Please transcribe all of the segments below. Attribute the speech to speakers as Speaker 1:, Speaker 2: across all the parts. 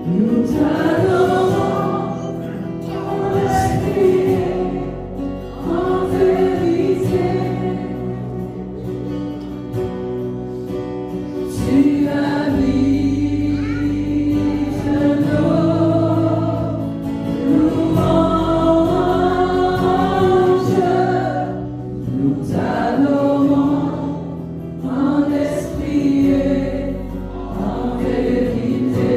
Speaker 1: Nous t'adorons en esprit, en vérité. Tu habites nos louanges. Nous t'adorons en esprit et en vérité.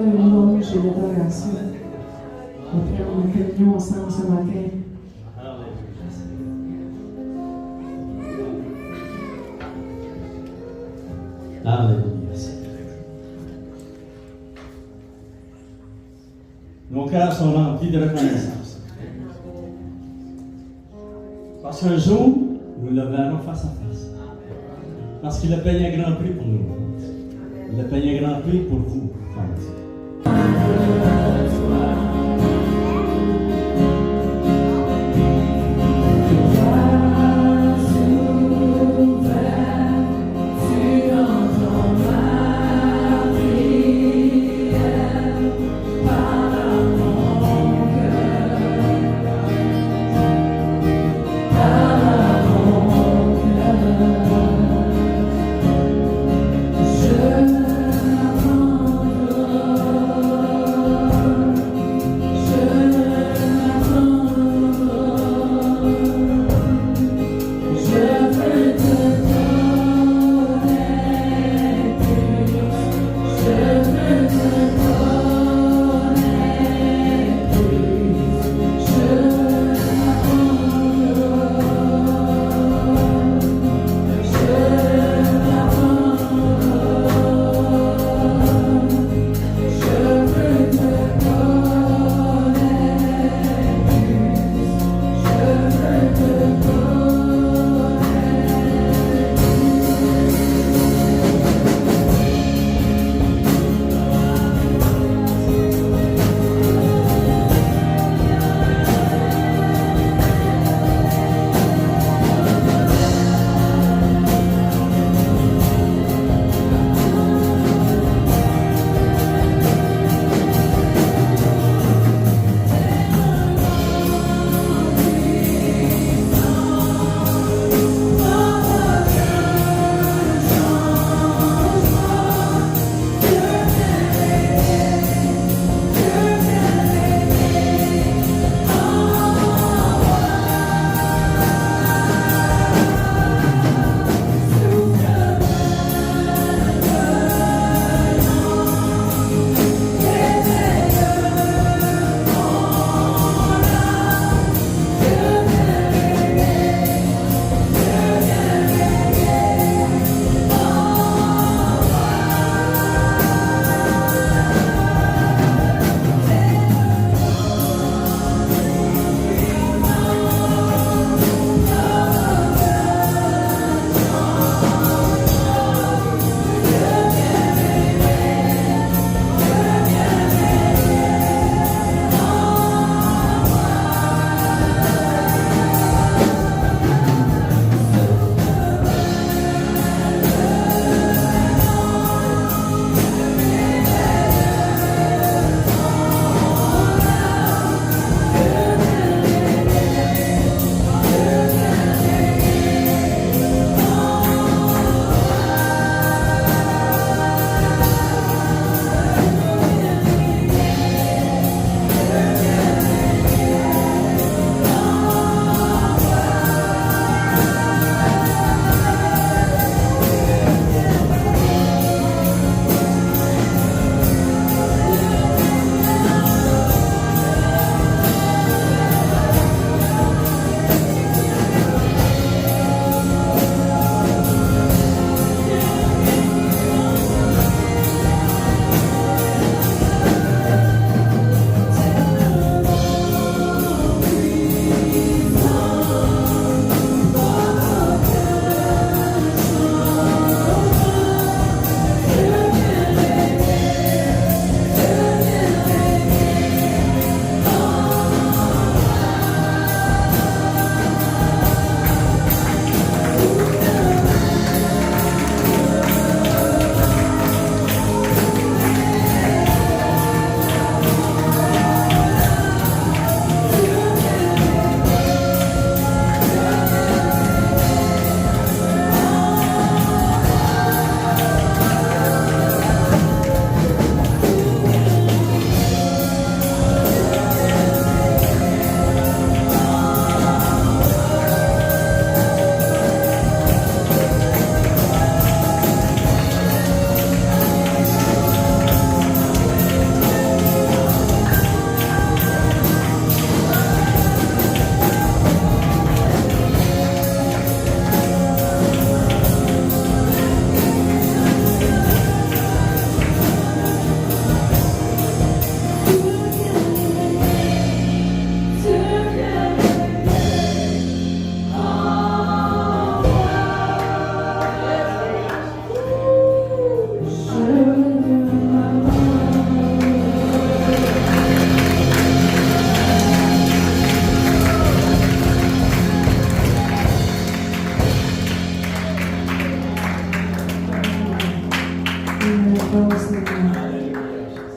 Speaker 2: de louange et d'adoration. On va prendre la communion ensemble ce matin.
Speaker 3: Alléluia. Nos cœurs sont remplis de reconnaissance. Parce qu'un jour, nous le verrons face à face. Parce qu'il a payé un grand prix pour nous. Il a payé un grand prix pour vous, frères et sœurs.
Speaker 1: Je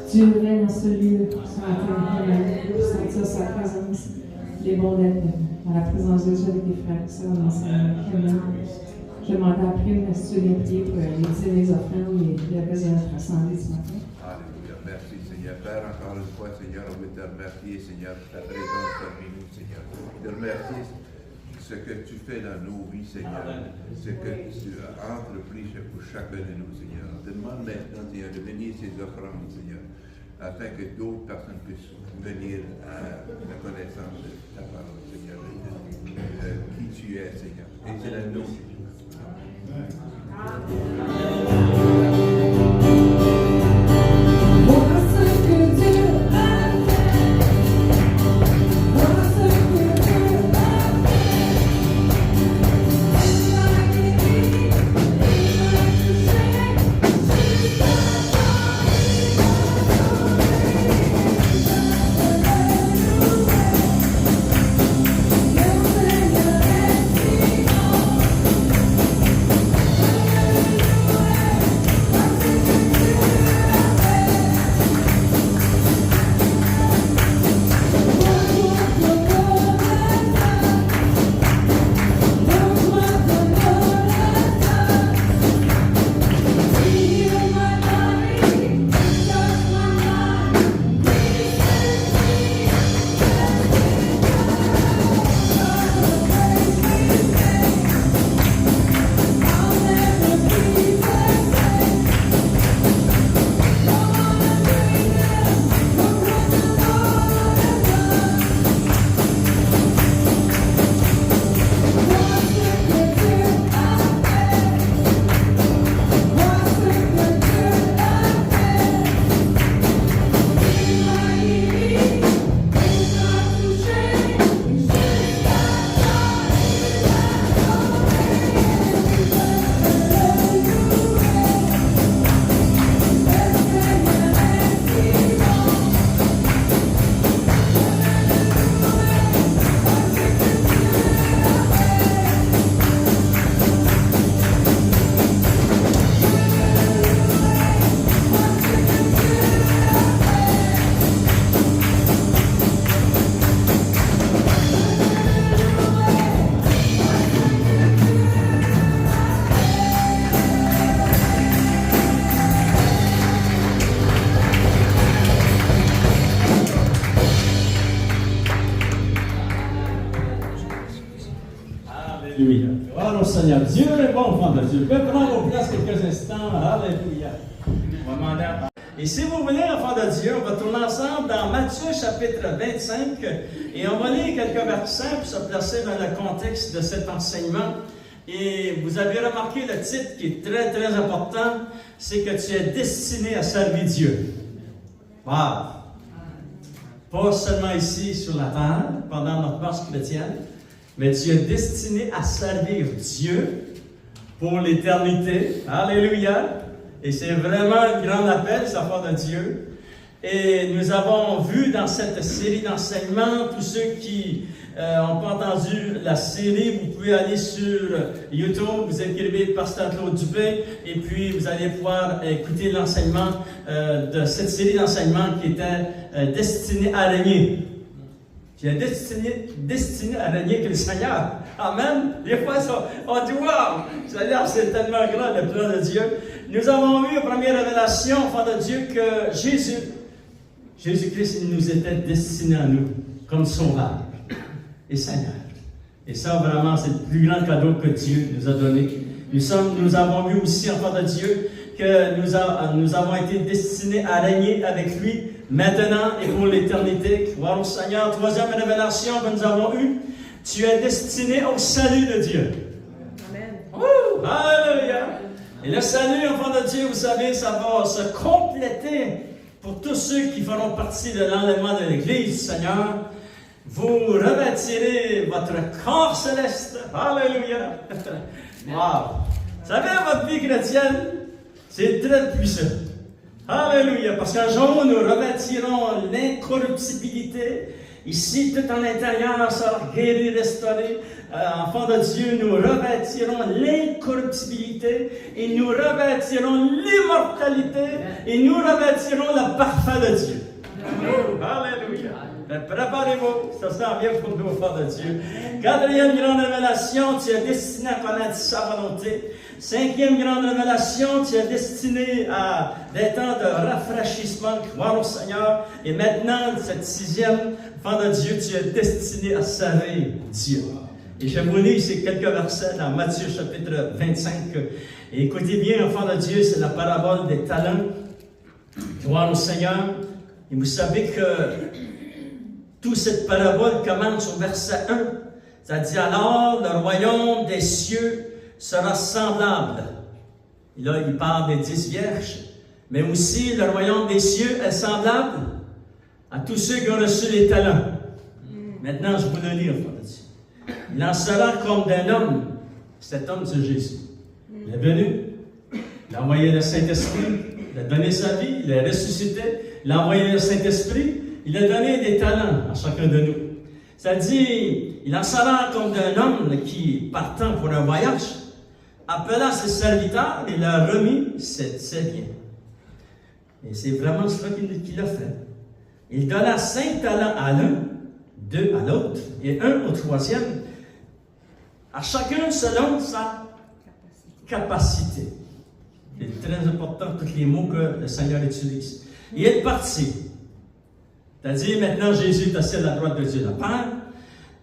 Speaker 2: Tu règnes dans ce lieu ce matin, pour sentir sa présence, les bons d'être dans la présence de Dieu avec les frères et sœurs dans le Seigneur. Amen. Je demande à Prime si tu viens prier pour les offrandes et le reste de notre assemblée ce matin.
Speaker 4: Alléluia. Merci Seigneur. Père, encore une fois, Seigneur, on veut te remercier, Seigneur, pour ta présence parmi nous, Seigneur. Te remercier ce que tu fais dans nos vies, Seigneur. Ce que tu as entrepris pour chacun de nous, Seigneur. On te demande maintenant, Seigneur, de venir ces offrandes, Seigneur, afin que d'autres personnes puissent venir à la connaissance de ta parole, Seigneur, de qui tu es, Seigneur. Et c'est la nôtre.
Speaker 3: Alléluia. Gloire au Seigneur. Dieu est bon, enfant de Dieu. Peut prendre vos places quelques instants. Alléluia. On va demander à... Et si vous voulez, enfant de Dieu, on va tourner ensemble dans Matthieu chapitre 25 et on va lire quelques versets pour se placer dans le contexte de cet enseignement. Et vous avez remarqué le titre qui est très très important, c'est que tu es destiné à servir Dieu. Wow! Pas seulement ici sur la terre, pendant notre marche chrétienne, mais tu es destiné à servir Dieu pour l'éternité. Alléluia! Et c'est vraiment un grand appel, ça part de Dieu. Et nous avons vu dans cette série d'enseignements, tous ceux qui n'ont pas entendu la série, vous pouvez aller sur YouTube, vous écrivez Pasteur Claude Dupé, et puis vous allez pouvoir écouter l'enseignement de cette série d'enseignements qui était destinée à régner. Qui est destiné à régner que le Seigneur. Amen. Des fois, on dit, wow, Seigneur, c'est tellement grand le plan de Dieu. Nous avons vu, première révélation, enfant de Dieu, que Jésus-Christ, il nous était destiné à nous, comme Sauveur et Seigneur. Et ça, vraiment, c'est le plus grand cadeau que Dieu nous a donné. Nous avons vu aussi, enfant de Dieu, que nous avons été destinés à régner avec lui, maintenant et pour l'éternité. Gloire au Seigneur. Troisième révélation que nous avons eue, tu es destiné au salut de Dieu. Amen. Alléluia. Et le salut, enfant de Dieu, vous savez, ça va se compléter pour tous ceux qui feront partie de l'enlèvement de l'Église, Seigneur. Vous revêtirez votre corps céleste. Alléluia. Wow. Vous savez, votre vie chrétienne, c'est très puissant. Alléluia. Parce qu'un jour, nous revêtirons l'incorruptibilité Ici, tout en l'intérieur, sera guéri, restauré. Enfants de Dieu, nous revêtirons l'incorruptibilité et nous revêtirons l'immortalité et nous revêtirons le parfum de Dieu. Alléluia. Préparez-vous, ça s'en vient pour nous, enfants de Dieu. Quatrième grande révélation, tu es destiné à connaître sa volonté. Cinquième grande révélation, tu es destiné à des temps de rafraîchissement, gloire au Seigneur. Et maintenant, cette sixième, enfant de Dieu, tu es destiné à servir Dieu. Et je vous lis ces quelques versets dans Matthieu chapitre 25. Et écoutez bien, enfants de Dieu, c'est la parabole des talents. Gloire au Seigneur. Et vous savez que toute cette parabole commence au verset 1. Ça dit alors, le royaume des cieux sera semblable. Et là, il parle des 10 vierges. Mais aussi, le royaume des cieux est semblable à tous ceux qui ont reçu les talents. Maintenant, je vous le lis, enfants de Dieu. Il en sera comme d'un homme. Cet homme, c'est Jésus. Il est venu. Il a envoyé le Saint-Esprit. Il a donné sa vie. Il est ressuscité. Il a envoyé le Saint-Esprit. Il a donné des talents à chacun de nous. Ça dit, il en sera comme d'un homme qui, partant pour un voyage, appela ses serviteurs et leur remit ses biens. Et c'est vraiment cela qu'il a fait. Il donna 5 talents à l'un, 2 à l'autre, et 1 au troisième, à chacun selon sa capacité. C'est très important, tous les mots que le Seigneur utilise. Et il est parti. C'est-à-dire, maintenant, Jésus est assis à la droite de Dieu le Père.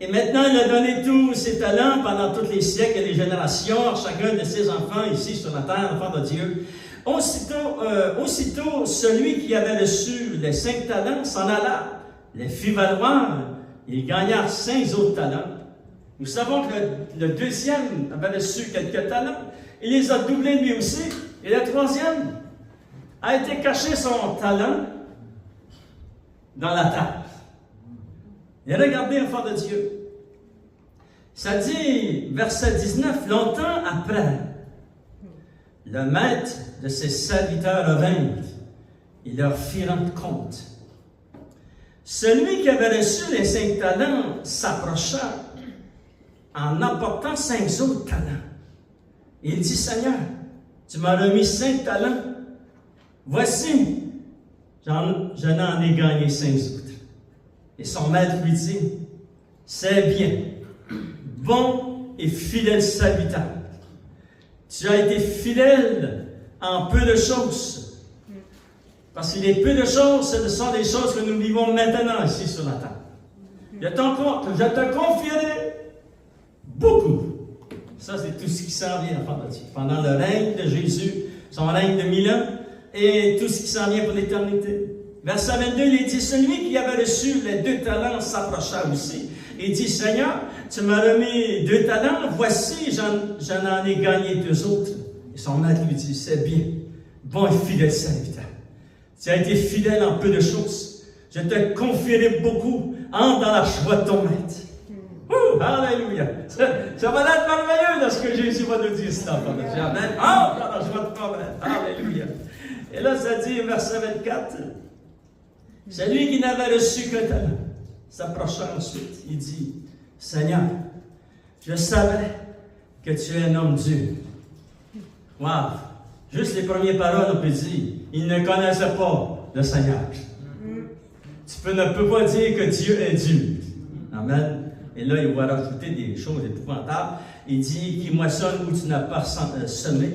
Speaker 3: Et maintenant, il a donné tous ses talents pendant tous les siècles et les générations à chacun de ses enfants ici sur la terre, enfants de Dieu. Aussitôt, celui qui avait reçu les 5 talents s'en alla, les fit valoir, et il gagna 5 autres talents. Nous savons que le deuxième avait reçu quelques talents, il les a doublés lui aussi, et le troisième a été caché son talent dans la table. Et regardez, enfants de Dieu. Ça dit, verset 19, longtemps après, le maître de ses serviteurs revint, il leur fit rendre compte. Celui qui avait reçu les 5 talents s'approcha en apportant 5 autres talents. Il dit, Seigneur, tu m'as remis 5 talents. Voici, je n'en ai gagné 5 autres. Et son maître lui dit, c'est bien, bon et fidèle serviteur. Tu as été fidèle en peu de choses. Parce que les peu de choses, ce sont des choses que nous vivons maintenant ici sur la table. Je te confierai beaucoup. Ça, c'est tout ce qui s'en vient, enfant de Dieu. Pendant le règne de Jésus, son règne de 1000 ans, et tout ce qui s'en vient pour l'éternité. Verset 22, il dit, celui qui avait reçu les 2 talents s'approcha aussi. Il dit, Seigneur, tu m'as remis 2 talents, voici, j'en ai gagné 2 autres. Et son maître lui dit, c'est bien, bon et fidèle serviteur. Tu as été fidèle en peu de choses. Je te confierai beaucoup. Entre dans la joie de ton maître. Alléluia. Ça va être merveilleux dans ce que Jésus va nous dire, cet enfant de Dieu. Amen. Entre dans la joie de ton maître. Alléluia. Et là, ça dit, verset 24, celui qui n'avait reçu qu'un talent s'approcha ensuite. Il dit, Seigneur, je savais que tu es un homme dur. Wow! Juste les premières paroles, on peut dire, il ne connaissait pas le Seigneur. Tu ne peux pas dire que Dieu est dur. Amen. Et là, il va rajouter des choses épouvantables. Il dit, qui moissonne où tu n'as pas semé,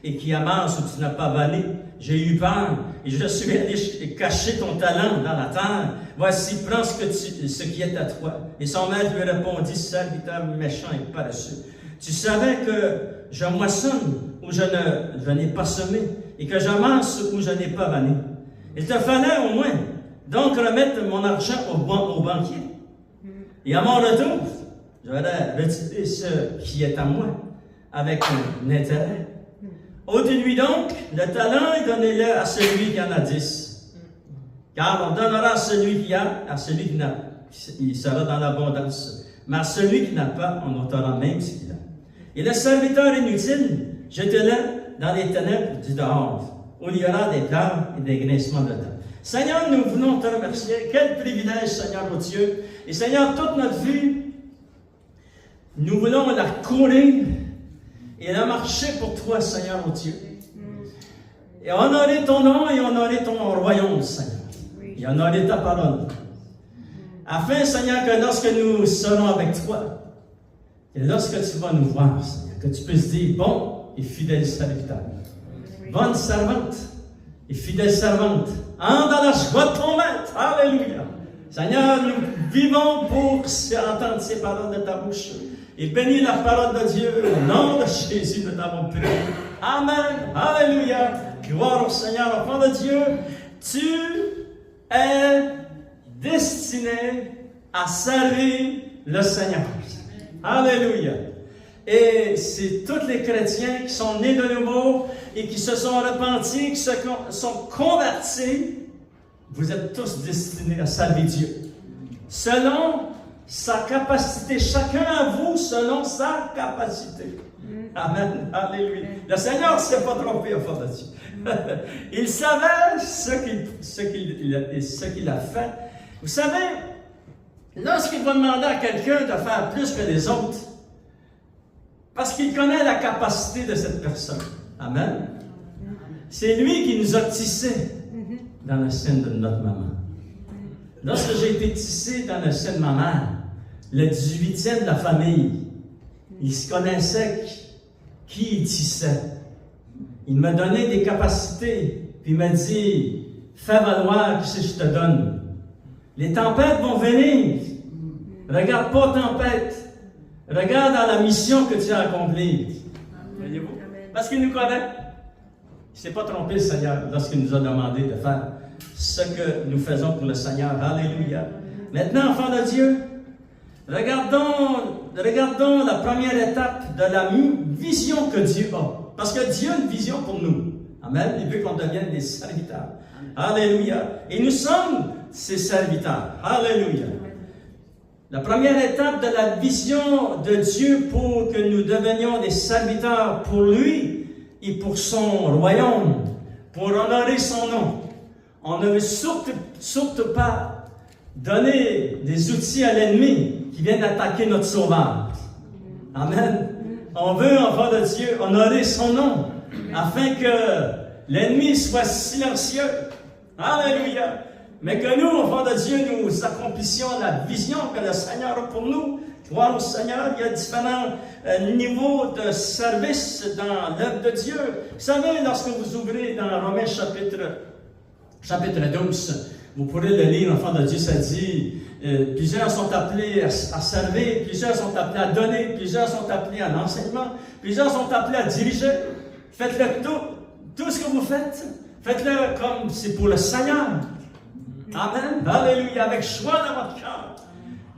Speaker 3: et qui amasse où tu n'as pas vanné. J'ai eu peur, et je suis allé cacher ton talent dans la terre. Voici, prends ce qui est à toi. Et son maître lui répondit, serviteur méchant et paresseux. Tu savais que je moissonne où je n'ai pas semé, et que j'amasse où je n'ai pas vanné. Il te fallait au moins donc remettre mon argent au banquier. Et à mon retour, j'aurais retiré ce qui est à moi avec un intérêt. Ôtez-lui donc le talent et donnez-le à celui qui en a 10. Car on donnera à celui qui a, à celui qui n'a, il sera dans l'abondance. Mais à celui qui n'a pas, on ôtera même ce qu'il a. Et le serviteur inutile, jetez-le dans les ténèbres du dehors, où il y aura des pleurs et des grincements de dents. Seigneur, nous voulons te remercier. Quel privilège, Seigneur, mon Dieu. Et Seigneur, toute notre vie, nous voulons la courir et la marcher pour toi, Seigneur, mon Dieu. Et honorer ton nom et honorer ton royaume, Seigneur. Et honorer ta parole. Afin, Seigneur, que lorsque nous serons avec toi, et lorsque tu vas nous voir, Seigneur, que tu puisses dire, bon et fidèle serviteur, bonne servante et fidèle servante, entre dans la joie de ton maître. Alléluia. Seigneur, nous vivons pour entendre ces paroles de ta bouche. Et bénis la parole de Dieu au nom de Jésus, nous t'avons prié. Amen. Alléluia. Gloire au Seigneur, enfant de Dieu. Tu es destiné à servir le Seigneur. Alléluia. Et c'est tous les chrétiens qui sont nés de nouveau et qui se sont repentis, qui se sont convertis. Vous êtes tous destinés à servir Dieu. Selon sa capacité, chacun à vous selon sa capacité. Amen. Alléluia. Le Seigneur ne s'est pas trompé au fond de Dieu. Il savait ce qu'il a fait. Vous savez, lorsqu'il va demander à quelqu'un de faire plus que les autres, parce qu'il connaît la capacité de cette personne. Amen. C'est lui qui nous a tissés dans le sein de notre maman. Lorsque j'ai été tissé dans le sein de ma mère, le 18e de la famille, il se connaissait qui il tissait. Il m'a donné des capacités, puis il m'a dit, fais valoir ce que je te donne. Les tempêtes vont venir. Regarde pas tempête. Regarde dans la mission que tu as accomplie. Voyez-vous? Parce qu'il nous connaît. Il ne s'est pas trompé, le Seigneur, lorsqu'il nous a demandé de faire ce que nous faisons pour le Seigneur. Alléluia. Maintenant, enfants de Dieu, regardons la première étape de la vision que Dieu a. Parce que Dieu a une vision pour nous. Amen. Il veut qu'on devienne des serviteurs. Alléluia. Et nous sommes ses serviteurs. Alléluia. La première étape de la vision de Dieu pour que nous devenions des serviteurs pour lui et pour son royaume, pour honorer son nom. On ne veut surtout pas donner des outils à l'ennemi qui viennent attaquer notre sauveur. Amen. On veut, enfant de Dieu, honorer son nom afin que l'ennemi soit silencieux. Alléluia. Mais que nous, enfants de Dieu, nous accomplissions la vision que le Seigneur a pour nous. Gloire au Seigneur, il y a différents niveaux de service dans l'œuvre de Dieu. Vous savez, lorsque vous ouvrez dans Romains chapitre 12, vous pourrez le lire, enfants de Dieu, ça dit, plusieurs sont appelés à servir, plusieurs sont appelés à donner, plusieurs sont appelés à l'enseignement, plusieurs sont appelés à diriger. Faites-le tout ce que vous faites, faites-le comme c'est pour le Seigneur. Amen. Alléluia. Avec joie dans votre cœur.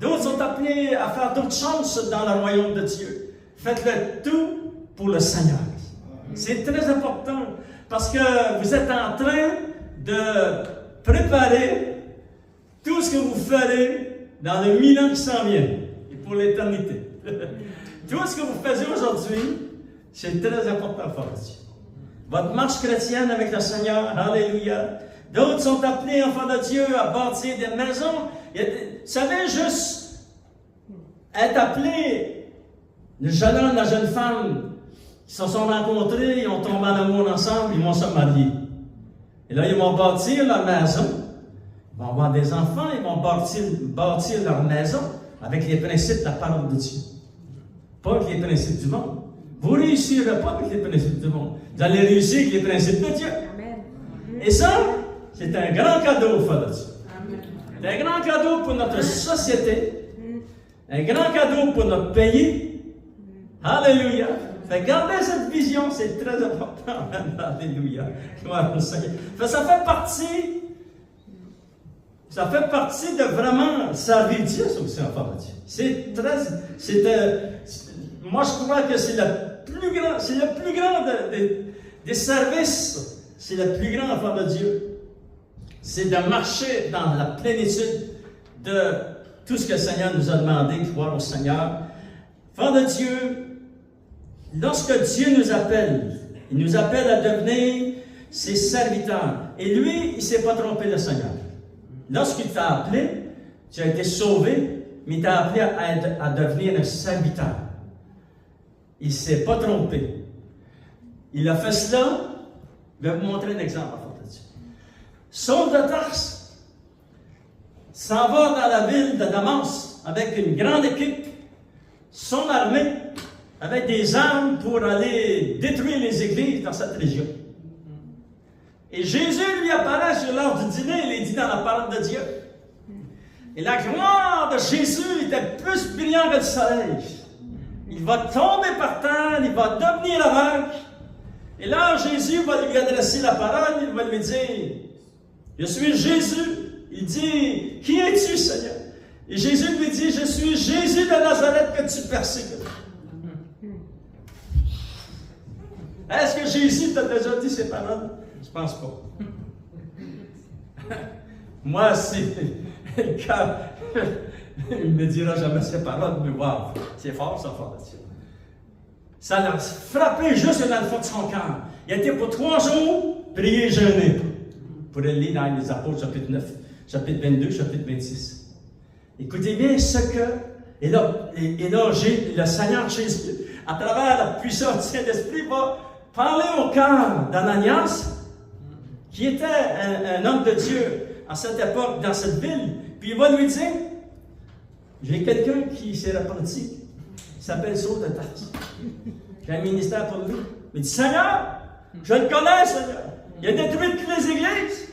Speaker 3: D'autres sont appelés à faire d'autres choses dans le royaume de Dieu. Faites-le tout pour le Seigneur. C'est très important parce que vous êtes en train de préparer tout ce que vous ferez dans le 1000 ans qui s'en vient et pour l'éternité. Tout ce que vous faites aujourd'hui, c'est très important pour Dieu. Votre marche chrétienne avec le Seigneur, alléluia. D'autres sont appelés, enfants de Dieu, à bâtir des maisons. Vous savez, juste être appelé, le jeune homme, la jeune femme, ils se sont rencontrés, ils ont tombé en amour ensemble, ils vont se marier. Et là, ils vont bâtir leur maison. Ils vont avoir des enfants, ils vont bâtir leur maison avec les principes de la parole de Dieu. Pas avec les principes du monde. Vous ne réussirez pas avec les principes du monde. Vous allez réussir avec les principes de Dieu. Et ça, c'est un grand cadeau au fond de Dieu. C'est un grand cadeau pour notre société. Un grand cadeau pour notre pays. Alléluia. Fait gardez cette vision, c'est très important. Alléluia. Ça fait partie de vraiment servir Dieu, ça aussi, enfant de Dieu. Moi, je crois que c'est le plus grand des services. C'est le plus grand enfant de Dieu. C'est de marcher dans la plénitude de tout ce que le Seigneur nous a demandé, croire au Seigneur. Enfant de Dieu, lorsque Dieu nous appelle, il nous appelle à devenir ses serviteurs. Et lui, il ne s'est pas trompé, le Seigneur. Lorsqu'il t'a appelé, tu as été sauvé, mais il t'a appelé à devenir un serviteur. Il ne s'est pas trompé. Il a fait cela. Je vais vous montrer un exemple. Saul de Tarse s'en va dans la ville de Damas avec une grande équipe, son armée, avec des armes pour aller détruire les églises dans cette région. Et Jésus lui apparaît sur l'heure du dîner, il est dit dans la parole de Dieu. Et la gloire de Jésus était plus brillante que le soleil. Il va tomber par terre, il va devenir aveugle. Et là, Jésus va lui adresser la parole, il va lui dire, je suis Jésus. Il dit, qui es-tu, Seigneur? Et Jésus lui dit, je suis Jésus de Nazareth que tu persécutes. Est-ce que Jésus t'a déjà dit ces paroles? Je ne pense pas. Moi, c'est quand il ne me dira jamais ces paroles, mais wow, c'est fort, ça, fort là-dessus. Ça l'a frappé juste dans le fond de son cœur. Il a été pour 3 jours prier et jeûner. Pour le lire dans les Apôtres, chapitre 9, chapitre 22, chapitre 26. Écoutez bien ce que. Et là, le Seigneur Jésus, à travers la puissance du Saint-Esprit, va parler au cœur d'Ananias, qui était un homme de Dieu à cette époque, dans cette ville. Puis il va lui dire, j'ai quelqu'un qui s'est repenti, il s'appelle Saul de Tarse. J'ai un ministère pour lui. Il dit, Seigneur, je le connais, Seigneur. Il a détruit toutes les églises.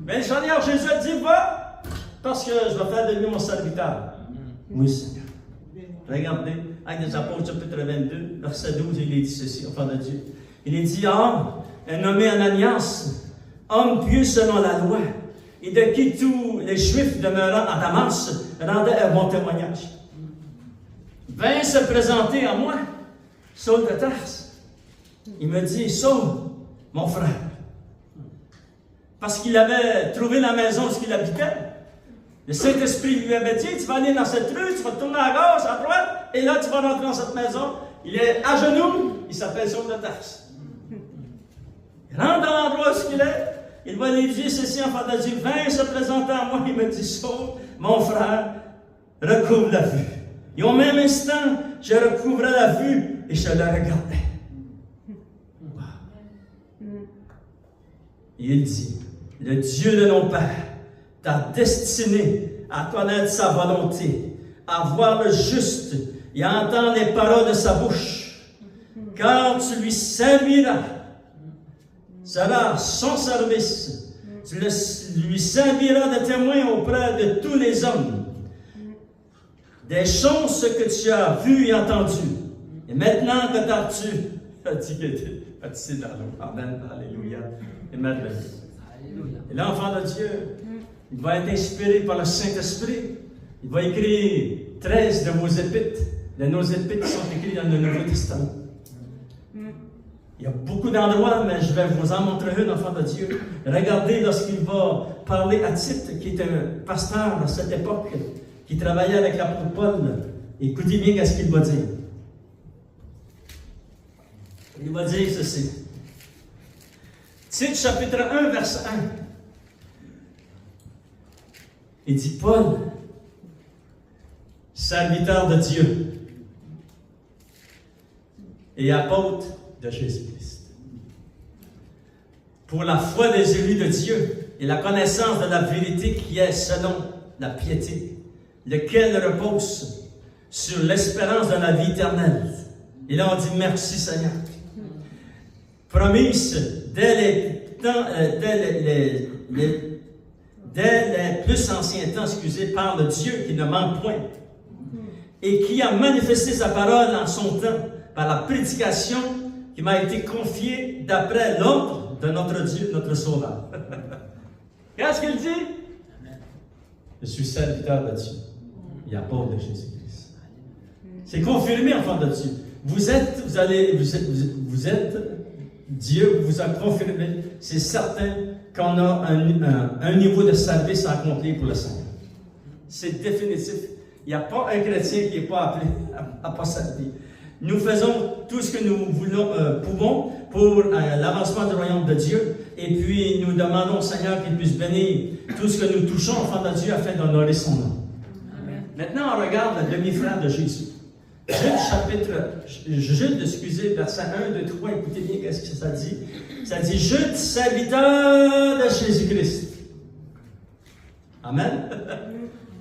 Speaker 3: Mais le Seigneur Jésus a dit, va, parce que je vais faire de lui mon serviteur. Oui, Seigneur. Regardez, Actes des Apôtres, chapitre 22, verset 12, il est dit ceci, enfant de Dieu. Il est dit, un nommé Ananias, homme pieux selon la loi, et de qui tous les Juifs demeurant à Damas rendaient un bon témoignage. Vint se présenter à moi, Saul de Tarse. Il me dit, Saul, mon frère, parce qu'il avait trouvé la maison où il habitait. Le Saint-Esprit lui avait dit, tu vas aller dans cette rue, tu vas tourner à gauche, à droite, et là tu vas rentrer dans cette maison. Il est à genoux, il s'appelle Saul de Tarse. Il rentre dans l'endroit où il est, il va lui dire ceci, enfant de Dieu, viens se présenter à moi, il me dit, Saul, mon frère, recouvre la vue. Et au même instant, je recouvrais la vue et je le regardais. Et il dit, le Dieu de nos pères t'a destiné à connaître sa volonté, à voir le juste et à entendre les paroles de sa bouche, car tu lui serviras. Cela, son service, tu lui serviras de témoin auprès de tous les hommes, des choses que tu as vues et entendues. Et maintenant que tu as dit que tu es dans l'eau. Amen, alléluia. Et merveilleux. Et l'enfant de Dieu, il va être inspiré par le Saint-Esprit. Il va écrire 13 de vos épîtres. De nos épîtres qui sont écrits dans le Nouveau Testament. Il y a beaucoup d'endroits, mais je vais vous en montrer un, enfant de Dieu. Regardez lorsqu'il va parler à Tite, qui est un pasteur à cette époque, qui travaillait avec l'apôtre Paul. Écoutez bien ce qu'il va dire. Il va dire ceci. Tite, chapitre 1, verset 1. Il dit, Paul, serviteur de Dieu et apôtre de Jésus-Christ, pour la foi des élus de Dieu et la connaissance de la vérité qui est selon la piété, lequel repose sur l'espérance de la vie éternelle. Et là, on dit merci Seigneur. Promise dès les plus anciens temps, par le Dieu qui ne manque point, et qui a manifesté sa parole en son temps par la prédication qui m'a été confiée d'après l'ordre de notre Dieu, notre Sauveur. Qu'est-ce qu'il dit? Je suis serviteur de Dieu et apôtre de Jésus-Christ. C'est confirmé, enfant de Dieu. Vous êtes Dieu vous a confirmé. C'est certain qu'on a un niveau de service à accomplir pour le Seigneur. C'est définitif. Il n'y a pas un chrétien qui n'est pas appelé à ne pas servir. Nous faisons tout ce que nous pouvons pour l'avancement du royaume de Dieu, Et puis, nous demandons au Seigneur qu'il puisse bénir tout ce que nous touchons, enfant de Dieu, afin d'honorer son nom.
Speaker 1: Amen.
Speaker 3: Maintenant, on regarde le demi-frère de Jésus. Jude, excusez, verset 1, 2, 3, écoutez bien qu'est-ce que ça dit. Ça dit, Jude, serviteur de Jésus-Christ. Amen.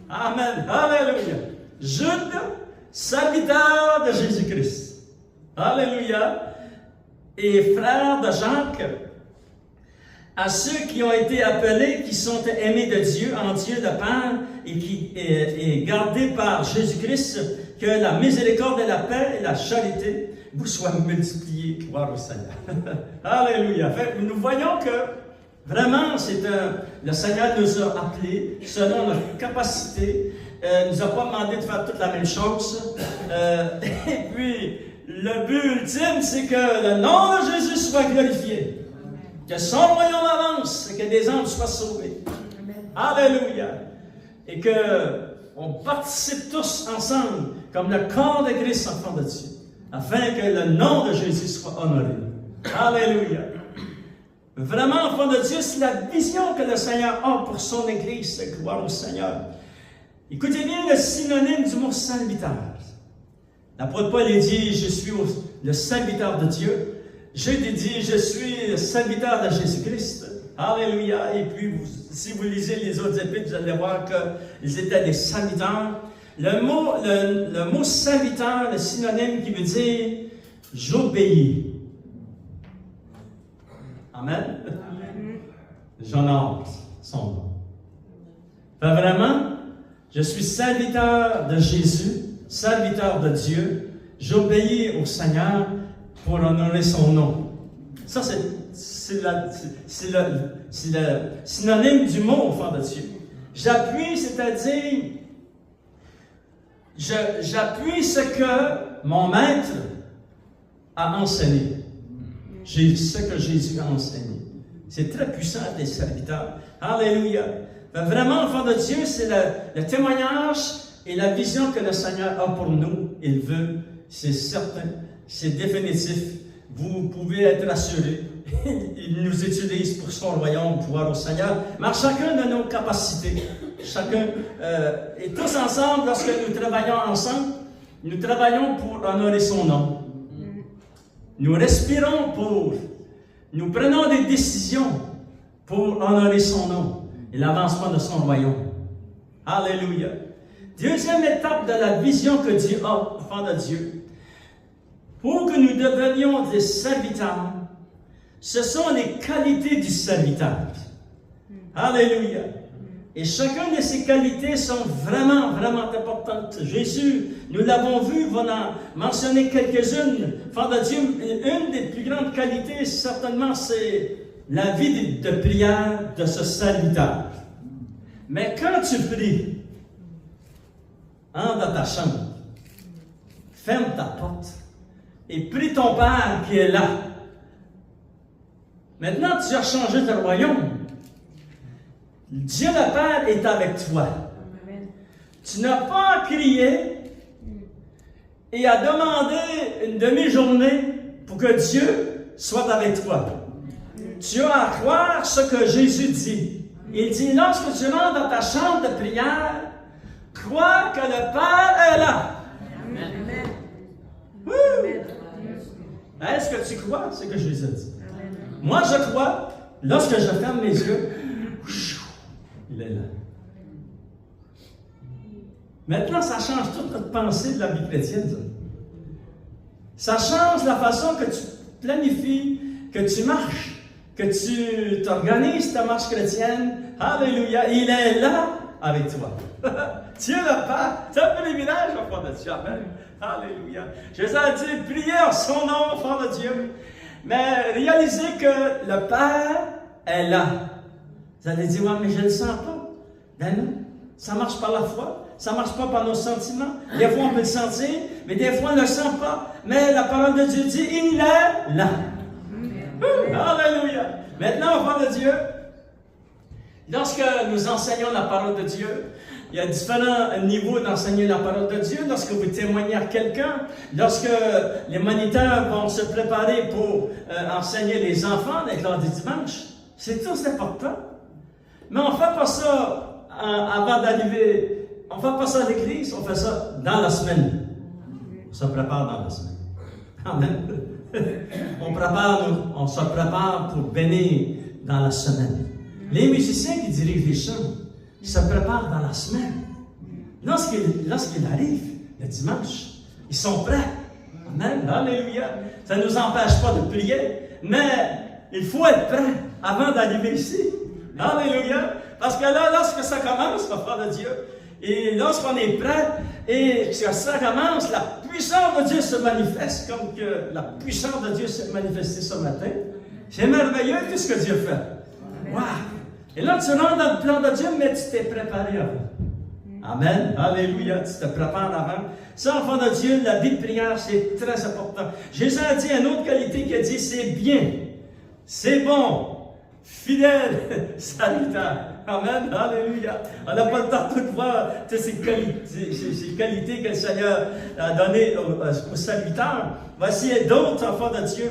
Speaker 3: Amen. Alléluia. Jude, serviteur de Jésus-Christ. Alléluia. Et frère de Jacques, à ceux qui ont été appelés, qui sont aimés de Dieu, en Dieu de Père, et qui est gardés par Jésus-Christ, que la miséricorde et la paix et la charité vous soient multipliées. Gloire au Seigneur. Alléluia. Fait, nous voyons que vraiment, le Seigneur nous a appelés selon notre capacité. Nous a pas demandé de faire toute la même chose. Et puis, le but ultime, c'est que le nom de Jésus soit glorifié. Que son royaume avance et que des âmes soient sauvées. Alléluia. Et qu'on participe tous ensemble comme le corps de Christ, enfant de Dieu, afin que le nom de Jésus soit honoré. Alléluia. Vraiment, enfant de Dieu, c'est la vision que le Seigneur a pour son Église. Gloire au Seigneur. Écoutez bien le synonyme du mot serviteur. L'apôtre Paul dit, je suis le serviteur de Dieu. Jude dit, je suis le serviteur de Jésus-Christ. Alléluia. Et puis, si vous lisez les autres épîtres, vous allez voir qu'ils étaient des serviteurs. Le mot serviteur, le synonyme qui veut dire j'obéis. Amen. J'honore son nom. Fait vraiment, je suis serviteur de Jésus, serviteur de Dieu. J'obéis au Seigneur pour honorer son nom. Ça, c'est le synonyme du mot, enfant de Dieu. J'appuie, c'est-à-dire, j'appuie ce que mon maître a enseigné. Ce que Jésus a enseigné. C'est très puissant des serviteurs. Alléluia. Ben vraiment, enfant de Dieu, c'est le témoignage et la vision que le Seigneur a pour nous. Il veut, c'est certain, c'est définitif. Vous pouvez être assurés. Il nous utilise pour son royaume, pouvoir au Seigneur. Mais à chacun de nos capacités, chacun, et tous ensemble, lorsque nous travaillons ensemble, nous travaillons pour honorer son nom. Nous respirons nous prenons des décisions pour honorer son nom et l'avancement de son royaume. Alléluia. Deuxième étape de la vision que Dieu a, enfant de Dieu. Pour que nous devenions des serviteurs, ce sont les qualités du serviteur. Alléluia. Et chacune de ces qualités sont vraiment, vraiment importantes. Jésus, nous l'avons vu, va en mentionner quelques-unes. Enfant de Dieu, une des plus grandes qualités, certainement, c'est la vie de prière de ce serviteur. Mais quand tu pries, entre dans ta chambre, ferme ta porte et prie ton Père qui est là. Maintenant, tu as changé de royaume. Dieu le Père est avec toi. Amen. Tu n'as pas à crier et à demander une demi-journée pour que Dieu soit avec toi. Tu as à croire ce que Jésus dit. Il dit, lorsque tu rentres dans ta chambre de prière, crois que le Père est là. Amen. Est-ce que tu crois ce que Jésus dit? Amen. Moi, je crois, lorsque je ferme mes yeux, il est là. Maintenant, ça change toute notre pensée de la vie chrétienne. Ça change la façon que tu planifies, que tu marches, que tu t'organises ta marche chrétienne. Alléluia. Il est là avec toi. Dieu le Père, c'est un privilège, enfant de Dieu. Amen. Alléluia. Jésus a dit, priez en son nom, enfant de Dieu. Mais réalisez que le Père est là. Vous allez dire, ouais, mais je ne le sens pas. Ben non, ça marche par la foi, ça ne marche pas par nos sentiments. Des fois, on peut le sentir, mais des fois, on ne le sent pas. Mais la parole de Dieu dit, il est là. Alléluia. Maintenant, enfant de Dieu, lorsque nous enseignons la parole de Dieu, il y a différents niveaux d'enseigner la parole de Dieu. Lorsque vous témoignez à quelqu'un, lorsque les moniteurs vont se préparer pour enseigner les enfants l'école du dimanche, c'est tous important. Mais on ne fait pas ça avant d'arriver. On ne fait pas ça à l'église, on fait ça dans la semaine. On se prépare dans la semaine. Amen. On se prépare pour bénir dans la semaine. Les musiciens qui dirigent les chants, ils se préparent dans la semaine. Lorsqu'il arrive, le dimanche, ils sont prêts. Amen. Alléluia. Ça ne nous empêche pas de prier, mais il faut être prêt avant d'arriver ici. Alléluia. Parce que là, lorsque ça commence, l'enfant de Dieu, et lorsqu'on est prêt, et que ça commence, la puissance de Dieu se manifeste, comme que la puissance de Dieu s'est manifestée ce matin. C'est merveilleux tout ce que Dieu fait. Wow. Et là, tu rentres dans le plan de Dieu, mais tu t'es préparé avant. Amen. Alléluia. Tu te prépares avant. Ça, enfant de Dieu, la vie de prière, c'est très important. Jésus a dit une autre qualité qui a dit, c'est bien, c'est bon, fidèle, salutaire. Amen. Alléluia. On n'a pas le temps de voir toutes ces qualités que le Seigneur a données aux saluteurs. Voici d'autres enfants de Dieu.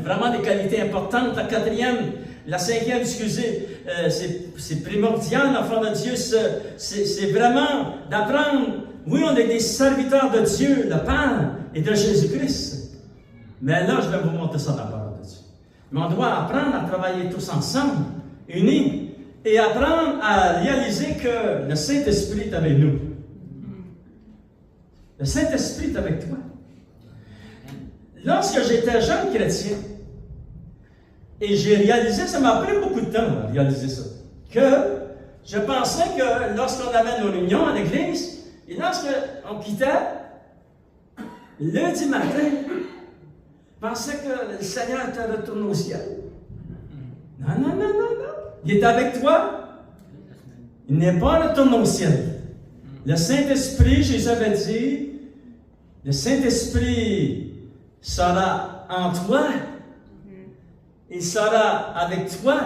Speaker 3: Vraiment des qualités importantes. La cinquième, excusez, c'est primordial, enfant de Dieu. C'est vraiment d'apprendre. Oui, on est des serviteurs de Dieu, le Père et de Jésus-Christ. Mais là, je vais vous montrer ça dans la parole de Dieu. Mais on doit apprendre à travailler tous ensemble, unis, et apprendre à réaliser que le Saint-Esprit est avec nous. Le Saint-Esprit est avec toi. Lorsque j'étais jeune chrétien, et j'ai réalisé, ça m'a pris beaucoup de temps à réaliser ça, que je pensais que lorsqu'on avait nos réunions à l'église, et lorsqu'on quittait, lundi matin, je pensais que le Seigneur était retourné au ciel. Non. Il est avec toi. Il n'est pas retourné au ciel. Le Saint-Esprit, Jésus avait dit, le Saint-Esprit sera en toi. Il sera avec toi.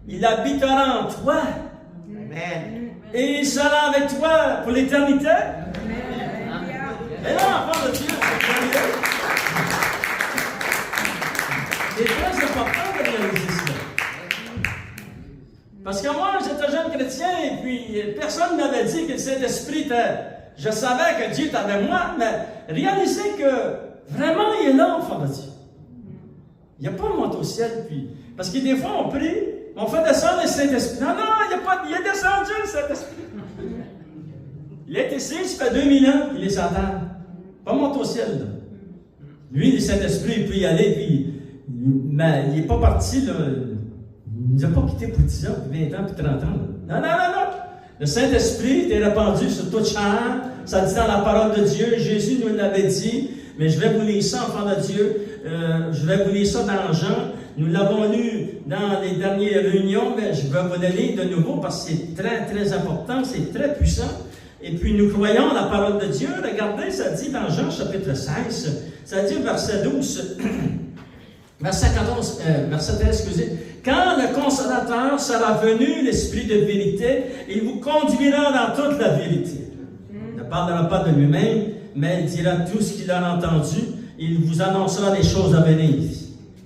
Speaker 3: Il habitera en toi. Amen. Et il sera avec toi pour l'éternité. Et là, enfant de Dieu, c'est très important de réaliser cela. Parce que moi, j'étais jeune chrétien et puis personne ne m'avait dit que le Saint-Esprit était. Je savais que Dieu était avec moi, mais réaliser que vraiment il est là, enfant de Dieu. Il n'y a pas monté au ciel, puis. Parce que des fois, on prie, on fait descendre le Saint-Esprit. Non, il est descendu, le Saint-Esprit. Il est ici, ça fait 2000 ans qu'il est sur terre. Pas monté au ciel, là. Lui, le Saint-Esprit, il peut y aller, puis. Mais il n'est pas parti, là. Il ne nous a pas quittés pour 10 ans, puis 20 ans, puis 30 ans. Là. Non. Le Saint-Esprit est répandu sur toute chair. Ça dit dans la parole de Dieu. Jésus nous l'avait dit. Mais je vais vous lire ça, enfant de Dieu. Je vais vous lire ça dans Jean. Nous l'avons lu dans les dernières réunions, mais je vais vous le lire de nouveau parce que c'est très, très important, c'est très puissant. Et puis nous croyons la parole de Dieu. Regardez, ça dit dans Jean chapitre 16, ça dit au verset 12, verset 14, verset 13, excusez. Quand le Consolateur sera venu, l'Esprit de vérité, il vous conduira dans toute la vérité. Il ne parlera pas de lui-même, mais il dira tout ce qu'il a entendu. Il vous annoncera les choses à venir.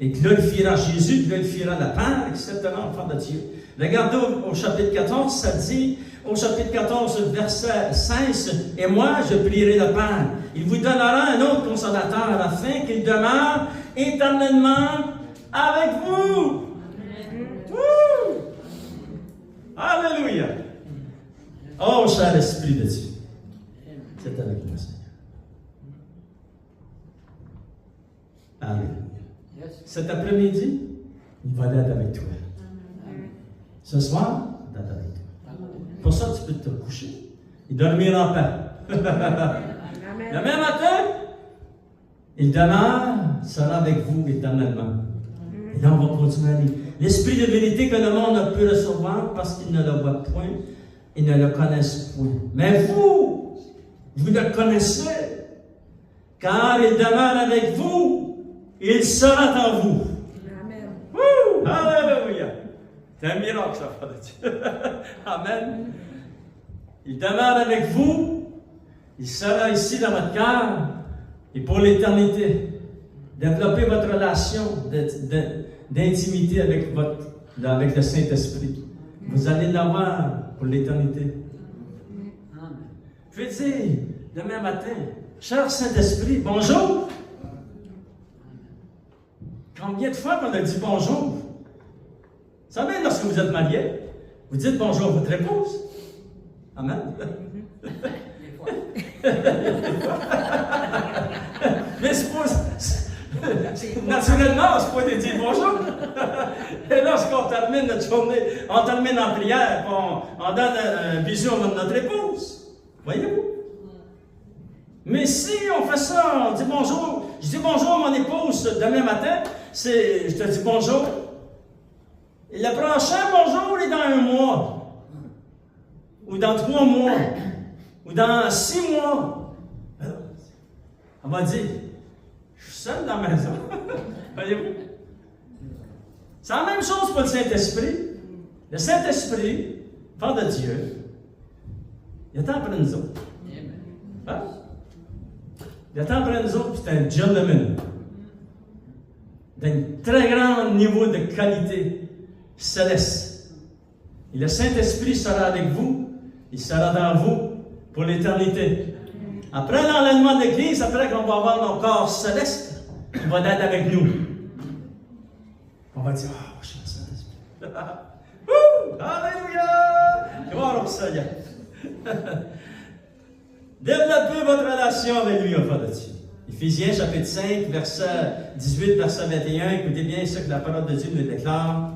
Speaker 3: Et glorifiera Jésus, glorifiera la Père, etc., enfant de Dieu. Regardez au chapitre 14, ça dit, au chapitre 14, verset 16, « Et moi, je prierai le Père. Il vous donnera un autre consolateur afin qu'il demeure éternellement avec vous. » Alléluia! Oh, cher Esprit de Dieu, c'est avec nous, Seigneur. Alléluia. Cet après-midi, il va être avec toi. Ce soir, il va être avec toi. Pour ça, tu peux te coucher et dormir en paix. Le même matin, il demeure, sera avec vous éternellement. Et là, on va continuer à lire. L'Esprit de vérité que le monde ne peut recevoir parce qu'il ne le voit point et ne le connaissent point. Mais vous le connaissez, car il demeure avec vous, il sera en vous. Amen. Woo! Alléluia! C'est un miracle, ça, Frère de Dieu. Amen. Il demeure avec vous, il sera ici dans votre cœur et pour l'éternité. Développez votre relation d'intimité avec le Saint-Esprit. Vous allez l'avoir pour l'éternité. Je vais dire, demain matin, cher Saint-Esprit, bonjour. Combien de fois qu'on a dit bonjour? Vous savez, lorsque vous êtes marié, vous dites bonjour à votre épouse. Amen. Mais c'est pas... Naturellement, on se peut dire bonjour. Et lorsqu'on termine notre journée, on termine en prière, on donne un bisou à notre épouse. Voyez-vous? Mais si on fait ça, on dit bonjour, je dis bonjour à mon épouse demain matin, je te dis bonjour. Et le prochain bonjour est dans 1 mois, ou dans 3 mois, ou dans 6 mois. Alors, on va dire, je suis seul dans la maison. Voyez-vous? C'est la même chose pour le Saint-Esprit. Le Saint-Esprit, Père de Dieu, il attend après nous autres. Hein? Il attend après nous autres, c'est un gentleman. D'un très grand niveau de qualité céleste. Et le Saint-Esprit sera avec vous, il sera dans vous pour l'éternité. Après l'enlèvement de l'Église, après qu'on va avoir nos corps célestes, il va être avec nous. On va dire, oh, je suis le Saint-Esprit. Alléluia! Gloire au Seigneur. Développez votre relation avec lui, enfant de Dieu. Éphésiens chapitre 5, verset 18, verset 21. Écoutez bien ce que la parole de Dieu nous déclare.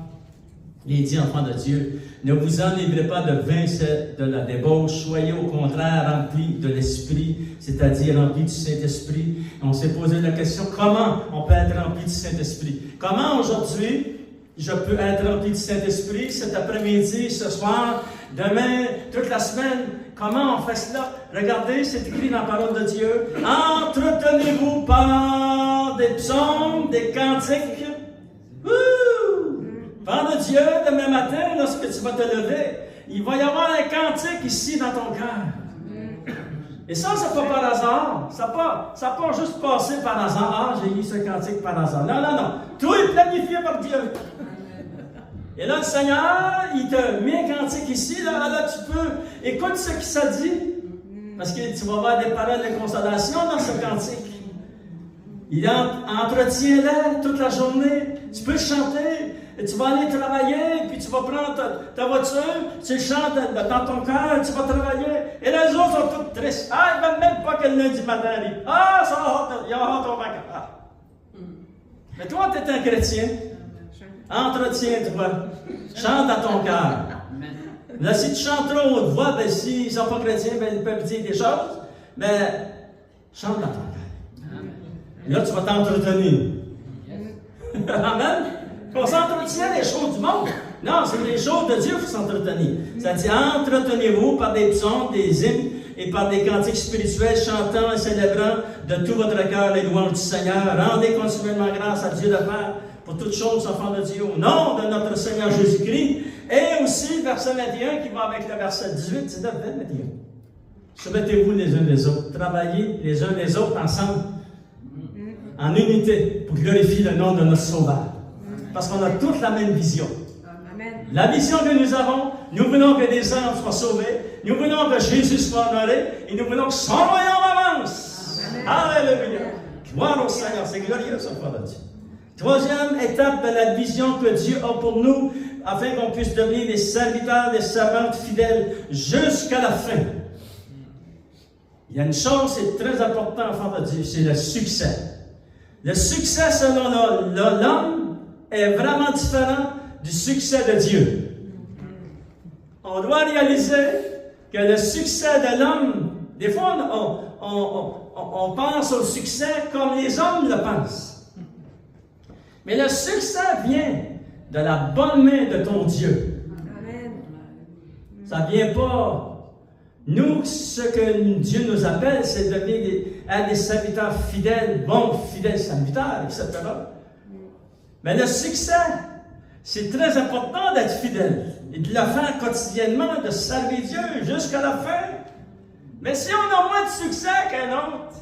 Speaker 3: Il dit, enfant de Dieu, ne vous enivrez pas de vin, c'est de la débauche. Soyez au contraire remplis de l'Esprit, c'est-à-dire remplis du Saint-Esprit. On s'est posé la question, comment on peut être rempli du Saint-Esprit? Comment aujourd'hui je peux être rempli du Saint-Esprit cet après-midi, ce soir, demain, toute la semaine? Comment on fait cela? Regardez, c'est écrit dans la parole de Dieu. Entretenez-vous par des psaumes, des cantiques. Père de Dieu, demain matin, lorsque tu vas te lever, il va y avoir un cantique ici dans ton cœur. Et ça, c'est pas par hasard. Ça n'a pas juste passé par hasard. Ah, j'ai eu ce cantique par hasard. Non, non, non. Tout est planifié par Dieu. Et là, le Seigneur, il te met un cantique ici. Là, tu peux. Écoute ce que ça dit. Parce que tu vas avoir des paroles de consolation dans ce cantique. Il entretient-les toute la journée. Tu peux chanter. Et tu vas aller travailler, puis tu vas prendre ta voiture, tu le chantes dans ton cœur, tu vas travailler. Et les autres sont toutes tristes. Ah, ils ne veulent même pas que le lundi matin arrive. Ah, ça va, il y a hâte au vacances. Mais toi, tu es un chrétien. Entretiens-toi. Chante à ton cœur. Là, si tu chantes trop haute voix, ben, s'ils ne sont pas chrétiens, ben, ils peuvent dire des choses. Mais chante à ton cœur. Et là, tu vas t'entretenir. Amen. On s'entretient les choses du monde. Non, c'est les choses de Dieu qu'il faut s'entretenir. Ça dit, entretenez-vous par des psaumes, des hymnes et par des cantiques spirituels, chantant et célébrant de tout votre cœur les louanges du Seigneur. Rendez continuellement grâce à Dieu le Père pour toutes choses, enfants de Dieu, au nom de notre Seigneur Jésus-Christ. Et aussi, verset 21, qui va avec le verset 18, 19, 21. Soumettez-vous les uns les autres. Travaillez les uns les autres ensemble, en unité, pour glorifier le nom de notre Sauveur. Parce qu'on a toute la même vision. Amen. La vision que nous avons, nous voulons que des âmes soient sauvées, nous voulons que Jésus soit honoré, et nous voulons que son royaume avance. Alléluia. Gloire au Seigneur, c'est glorieux ça, Frère de Dieu. Troisième étape de la vision que Dieu a pour nous, afin qu'on puisse devenir des serviteurs, des servantes fidèles jusqu'à la fin. Il y a une chose, c'est très important, Frère de Dieu, c'est le succès. Le succès selon l'homme est vraiment différent du succès de Dieu. On doit réaliser que le succès de l'homme, des fois on pense au succès comme les hommes le pensent. Mais le succès vient de la bonne main de ton Dieu. Amen. Ça ne vient pas. Nous, ce que Dieu nous appelle, c'est de devenir des serviteurs fidèles, bons, fidèles serviteurs, etc. Mais le succès, c'est très important d'être fidèle et de le faire quotidiennement, de servir Dieu jusqu'à la fin. Mais si on a moins de succès qu'un autre,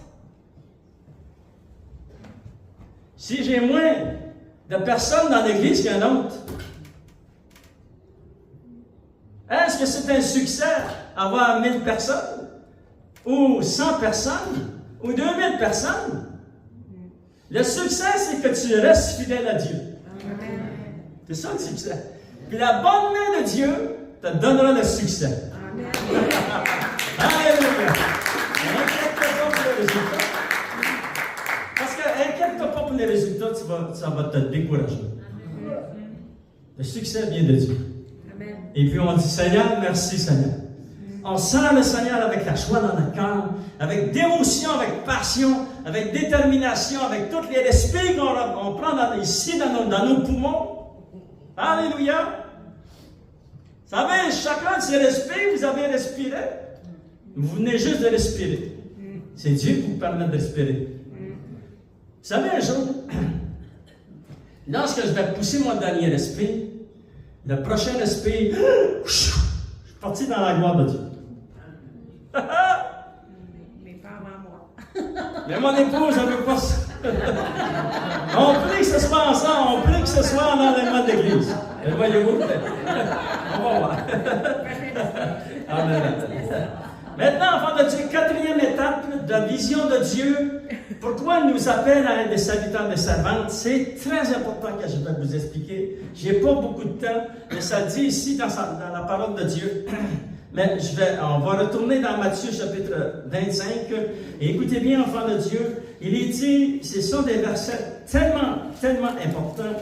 Speaker 3: si j'ai moins de personnes dans l'Église qu'un autre? Est-ce que c'est un succès avoir 1000 personnes? Ou 100 personnes? Ou 2000 personnes? Le succès, c'est que tu restes fidèle à Dieu. C'est ça le succès. Puis la bonne main de Dieu te donnera le succès. Alléluia. Inquiète-toi pas pour les résultats. Parce que inquiète-toi pas pour les résultats, ça va te décourager. Le succès vient de Dieu. Et puis on dit, Seigneur, merci Seigneur. On sent le Seigneur avec la joie dans le cœur, avec dévotion, avec passion, avec détermination, avec tout l'esprit qu'on prend ici dans nos poumons. Alléluia. Vous savez, chacun de ces respires, vous avez respiré. Vous venez juste de respirer. C'est Dieu qui vous permet de respirer. Vous savez, un jour, lorsque je vais pousser mon dernier respire, le prochain respire, je suis parti dans la gloire de Dieu.
Speaker 5: Mais pas avant moi.
Speaker 3: Mais mon épouse, elle ne veut pas ça. On prie que ce soit ensemble, on prie que ce soit en enlèvement de l'Église. Et voyez-vous, on va voir. Amen. Maintenant, enfant de Dieu, quatrième étape de la vision de Dieu. Pourquoi il nous appelle à être des serviteurs, des servantes? C'est très important que je vais vous expliquer. Je n'ai pas beaucoup de temps, mais ça dit ici dans la parole de Dieu. Mais on va retourner dans Matthieu chapitre 25. Et écoutez bien, enfants de Dieu, il est dit, ce sont des versets tellement, tellement importants.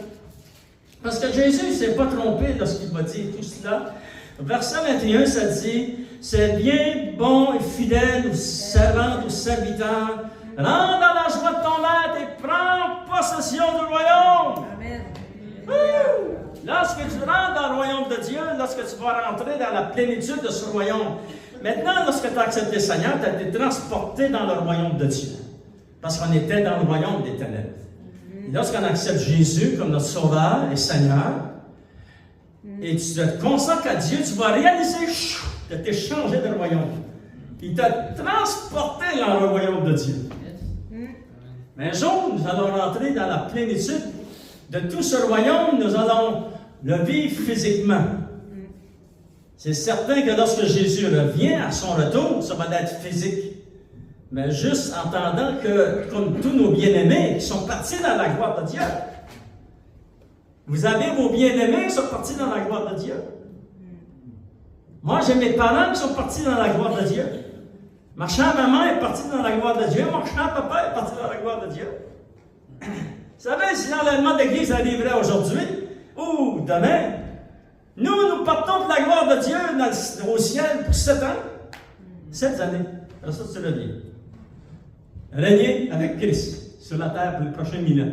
Speaker 3: Parce que Jésus ne s'est pas trompé lorsqu'il m'a dit tout cela. Verset 21, ça dit, c'est bien, bon et fidèle, ou servante, ou serviteur, rentre dans la joie de ton maître et prends possession du royaume.
Speaker 5: Amen.
Speaker 3: Lorsque tu rentres dans le royaume de Dieu, lorsque tu vas rentrer dans la plénitude de ce royaume, maintenant, lorsque tu as accepté le Seigneur, tu as été transporté dans le royaume de Dieu. Parce qu'on était dans le royaume des ténèbres. Et lorsqu'on accepte Jésus comme notre Sauveur et Seigneur, et tu te consacres à Dieu, tu vas réaliser que tu es changé de royaume. Il t'a transporté dans le royaume de Dieu. Mais un jour, nous allons rentrer dans la plénitude de tout ce royaume, nous allons le vivre physiquement. C'est certain que lorsque Jésus revient à son retour, ça va être physique. Mais juste en entendant que, comme tous nos bien-aimés qui sont partis dans la gloire de Dieu, vous avez vos bien-aimés qui sont partis dans la gloire de Dieu. Moi, j'ai mes parents qui sont partis dans la gloire de Dieu. Ma chère maman est partie dans la gloire de Dieu. Mon cher papa est parti dans la gloire de Dieu. Vous savez, si l'enlèvement d'église arriverait aujourd'hui ou demain, nous partons de la gloire de Dieu au ciel pour 7 ans. 7 années. Alors ça, c'est le lien. Régner avec Christ sur la terre pour les prochains 1000 ans.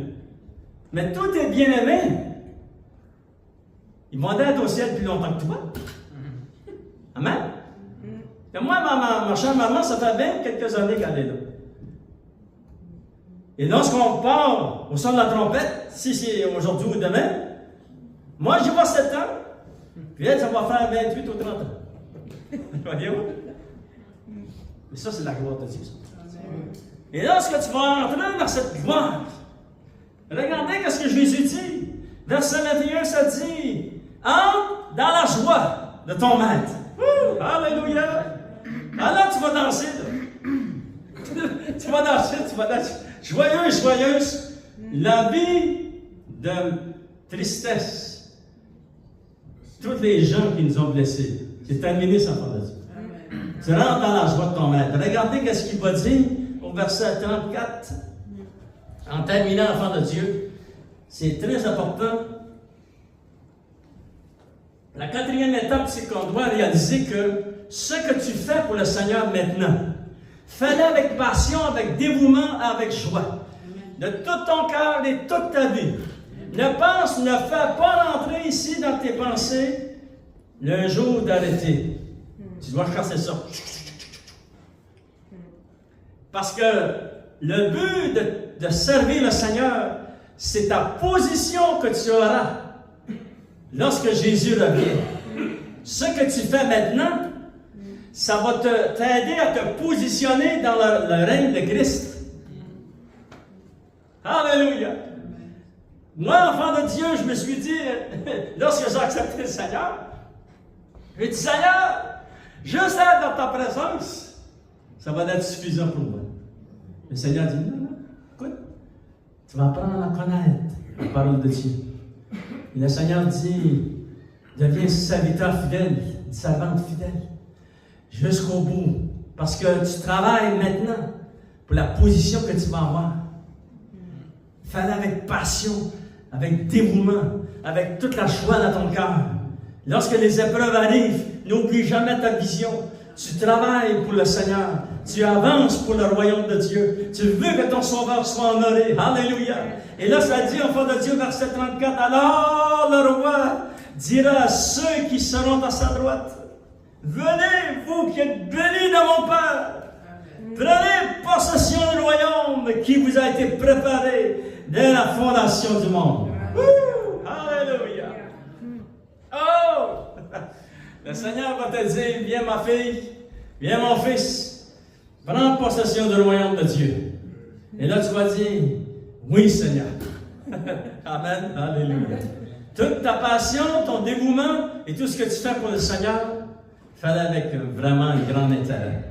Speaker 3: Mais tous tes bien-aimés, ils vont être au ciel plus longtemps que toi. Amen? Et moi, ma chère maman, ça fait bien quelques années qu'elle est là. Et lorsqu'on part au son de la trompette, si c'est aujourd'hui ou demain, moi j'y vais 7 ans, puis elle, ça va faire 28 ou 30 ans. Voyez-vous? Mais ça, c'est la gloire de Dieu. Et lorsque tu vas entrer dans cette gloire, regardez ce que Jésus dit. Verset 21, ça dit, entre dans la joie de ton maître. Alléluia! Alors tu vas danser. Tu vas danser. Joyeuse. La vie de tristesse. Tous les gens qui nous ont blessés. C'est terminé, ça, enfant de Dieu. Tu rentres dans la joie de ton maître. Regardez ce qu'il va dire au verset 34. En terminant, enfant de Dieu. C'est très important. La quatrième étape, c'est qu'on doit réaliser que ce que tu fais pour le Seigneur maintenant, fais-le avec passion, avec dévouement, avec joie. De tout ton cœur et toute ta vie. Ne fais pas rentrer ici dans tes pensées le jour d'arrêter. Tu dois chasser ça. Parce que le but de servir le Seigneur, c'est ta position que tu auras lorsque Jésus revient. Ce que tu fais maintenant, ça va t'aider à te positionner dans le règne de Christ. Alléluia! Moi, enfant de Dieu, je me suis dit, lorsque j'ai accepté le Seigneur, j'ai dit, Seigneur, juste être dans ta présence, ça va être suffisant pour moi. Le Seigneur dit, non, écoute, tu vas apprendre à connaître la parole de Dieu. Et le Seigneur dit, deviens serviteur fidèle, servante fidèle, jusqu'au bout. Parce que tu travailles maintenant pour la position que tu vas avoir. Fais-le avec passion, avec dévouement, avec toute la joie dans ton cœur. Lorsque les épreuves arrivent, n'oublie jamais ta vision. Tu travailles pour le Seigneur. Tu avances pour le royaume de Dieu. Tu veux que ton sauveur soit honoré. Alléluia. Et là, ça dit, enfant de Dieu, verset 34, alors le roi dira à ceux qui seront à sa droite, venez, vous qui êtes bénis de mon Père, prenez possession du royaume qui vous a été préparé dès la fondation du monde. Alléluia. Oh! Le Seigneur va te dire, viens ma fille, viens mon fils, prends possession du royaume de Dieu. Et là tu vas dire, oui Seigneur. Amen. Alléluia. Toute ta passion, ton dévouement et tout ce que tu fais pour le Seigneur, fais-le avec vraiment un grand intérêt.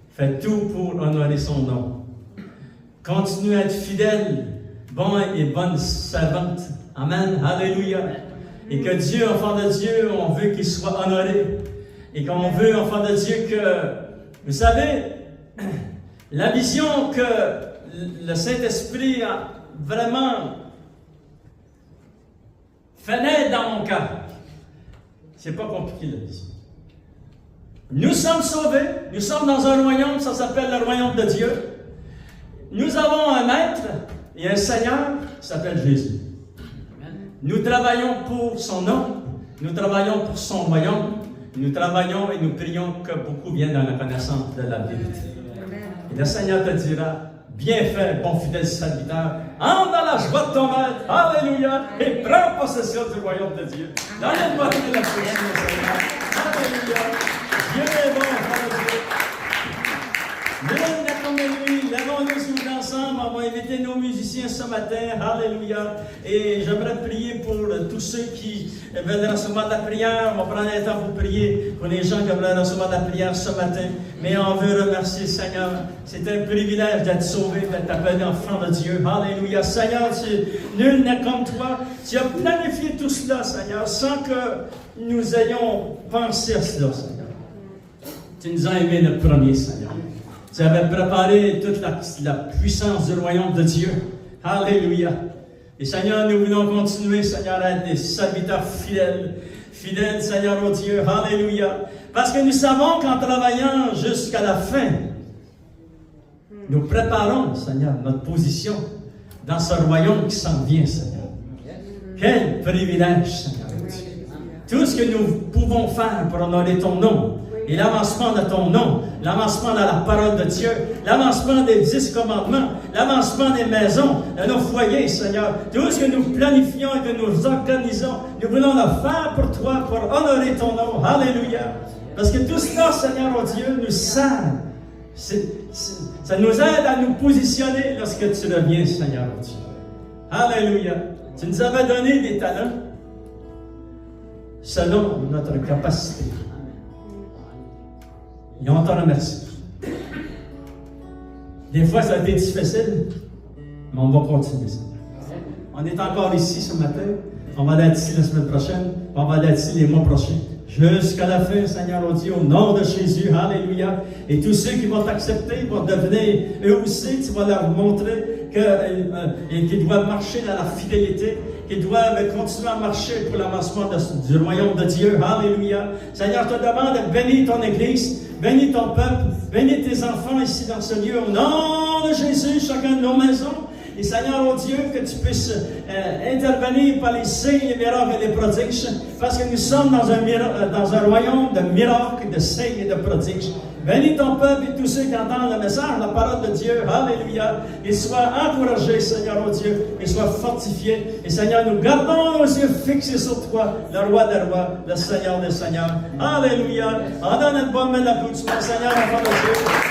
Speaker 3: Fais tout pour honorer son nom. Continue à être fidèle, bon et bonne servante. Amen. Alléluia. Et que Dieu, enfant de Dieu, on veut qu'il soit honoré. Et qu'on veut, enfant de Dieu, que, vous savez, la vision que le Saint-Esprit a vraiment fait naître dans mon cœur, c'est pas compliqué la vision. Nous sommes sauvés, nous sommes dans un royaume, ça s'appelle le royaume de Dieu. Nous avons un maître et un Seigneur qui s'appelle Jésus. Nous travaillons pour son nom, nous travaillons pour son royaume, nous travaillons et nous prions que beaucoup viennent dans la connaissance de la vérité. Et le Seigneur te dira, bien fait, bon fidèle serviteur, entre dans la joie de ton maître, alléluia, et prends possession du royaume de Dieu. Dans la gloire de la puissance du Seigneur, alléluia, Dieu est bon, alléluia. Lèvons-nous ensemble, on va inviter nos musiciens ce matin, alléluia, et j'aimerais prier pour tous ceux qui veulent recevoir de la prière. On va prendre un temps pour prier pour les gens qui veulent recevoir de la prière ce matin, mais on veut remercier le Seigneur. C'est un privilège d'être sauvé, d'être appelé enfant de Dieu, alléluia. Seigneur, nul n'est comme toi, tu as planifié tout cela, Seigneur, sans que nous ayons pensé à cela, Seigneur. Tu nous as aimés le premier, Seigneur. Tu avais préparé toute la puissance du royaume de Dieu. Alléluia. Et Seigneur, nous voulons continuer, Seigneur, à être des serviteurs fidèles. Fidèles, Seigneur, au Dieu. Alléluia. Parce que nous savons qu'en travaillant jusqu'à la fin, nous préparons, Seigneur, notre position dans ce royaume qui s'en vient, Seigneur. Quel privilège, Seigneur. Tout ce que nous pouvons faire pour honorer ton nom, et l'avancement de ton nom, l'avancement de la parole de Dieu, l'avancement des 10 commandements, l'avancement des maisons, de nos foyers, Seigneur. Tout ce que nous planifions et que nous organisons, nous voulons le faire pour toi, pour honorer ton nom. Alléluia. Parce que tout cela, Seigneur, oh Dieu, nous sert. Ça nous aide à nous positionner lorsque tu reviens, Seigneur, oh Dieu. Alléluia. Tu nous avais donné des talents selon notre capacité. Et on t'en remercie. Des fois, ça a été difficile, mais on va continuer, Seigneur. On est encore ici ce matin. On va être ici la semaine prochaine. On va être ici les mois prochains. Jusqu'à la fin, Seigneur, au Dieu, au nom de Jésus. Alléluia. Et tous ceux qui vont t'accepter vont devenir, eux aussi, tu vas leur montrer qu'ils doivent marcher dans la fidélité, qu'ils doivent continuer à marcher pour l'avancement du royaume de Dieu. Alléluia. Seigneur, je te demande de bénir ton Église. Bénis ton peuple, bénis tes enfants ici dans ce lieu, au nom de Jésus, chacun de nos maisons. Et Seigneur, oh Dieu, que tu puisses intervenir par les signes, les miracles et les prodiges, parce que nous sommes dans un royaume de miracles, de signes et de prodiges. Bénis ton peuple et tous ceux qui entendent le message, la parole de Dieu. Alléluia. Et sois encouragés, Seigneur, oh Dieu, et sois fortifiés. Et Seigneur, nous gardons nos yeux fixés sur toi, le roi des rois, le Seigneur des seigneurs. Alléluia. On donne une bonne main d'applaudissement, Seigneur, enfant de Dieu.